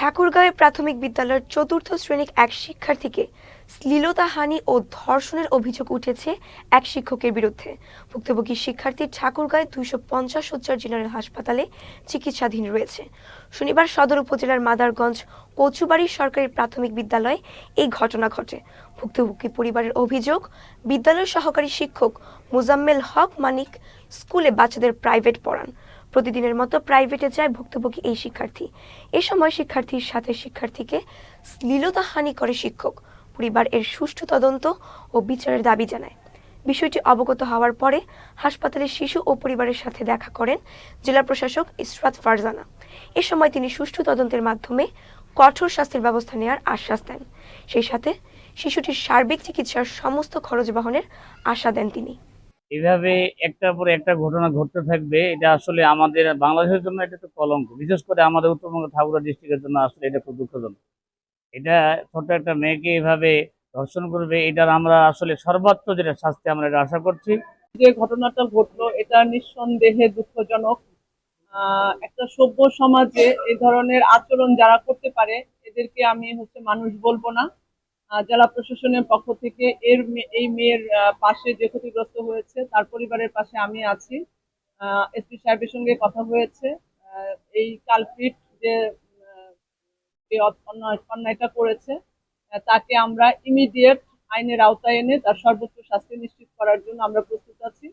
ঠাকুরগাঁও প্রাথমিক বিদ্যালয়ের চতুর্থ শ্রেণীর এক শিক্ষার্থীকে শ্লীলতাহানি ও ধর্ষণের অভিযোগ উঠেছে এক শিক্ষকের বিরুদ্ধে। ভুক্তভোগী শিক্ষার্থী ঠাকুরগাঁও 250 শয্যার জেনারেল হাসপাতালে চিকিৎসাধীন রয়েছে। শনিবার সদর উপজেলার মাদারগঞ্জ কচুবাড়ি সরকারি প্রাথমিক বিদ্যালয়ে এই ঘটনা ঘটে। ভুক্তভোগী পরিবারের অভিযোগ, বিদ্যালয়ের সহকারী শিক্ষক মোজাম্মেল হক মানিক স্কুলে বাচ্চাদের প্রাইভেট পড়ান। প্রতিদিনের মতো প্রাইভেটে যায় ভুক্তভোগী এই শিক্ষার্থী। এ সময় শিক্ষার্থীর সাথে শিক্ষার্থীকে শ্লীলতাহানি করে শিক্ষক। পরিবার এর সুষ্ঠু তদন্ত ও বিচারের দাবি জানায়। বিষয়টি অবগত হওয়ার পরে হাসপাতালের শিশু ও পরিবারের সাথে দেখা করেন জেলা প্রশাসক ইসরাত ফারজানা। এ সময় তিনি সুষ্ঠু তদন্তের মাধ্যমে কঠোর শাস্তির ব্যবস্থা নেওয়ার আশ্বাস দেন। সেই সাথে শিশুটির সার্বিক চিকিৎসার সমস্ত খরচ বহনের আশা দেন তিনি। এভাবে একটার পর একটা ঘটনা ঘটতে থাকবে, এটা আসলে আমাদের বাংলাদেশের জন্য এটা একটা কলঙ্ক। বিশেষ করে আমাদের উত্তরবঙ্গ ঠাকুরগাঁও ডিস্ট্রিক্টের জন্য আসলে এটা খুব দুঃখজনক। এটা ছোট্ট একটা মেয়েকে এভাবে ধর্ষণ করবে, এটার আমরা আসলে সর্বোচ্চ যেটা শাস্তি আমরা এটা আশা করছি। যে ঘটনাটা ঘটলো এটা নিঃসন্দেহে দুঃখজনক। একটা সভ্য সমাজে এই ধরনের আচরণ যারা করতে পারে এদেরকে আমি মানুষ বলবো না। জেলা প্রশাসনের পক্ষ থেকে এই মেয়ের পাশে যে ক্ষতিগ্রস্ত হয়েছে তার পরিবারের পাশে আমি আছি। এসপি সাহেবের সঙ্গে কথা হয়েছে। এই কালপ্রিট যে অন্যায়টা করেছে তাকে আমরা ইমিডিয়েট আইনের আওতায় এনে তার সর্বোচ্চ শাস্তি নিশ্চিত করার জন্য আমরা প্রস্তুত আছি।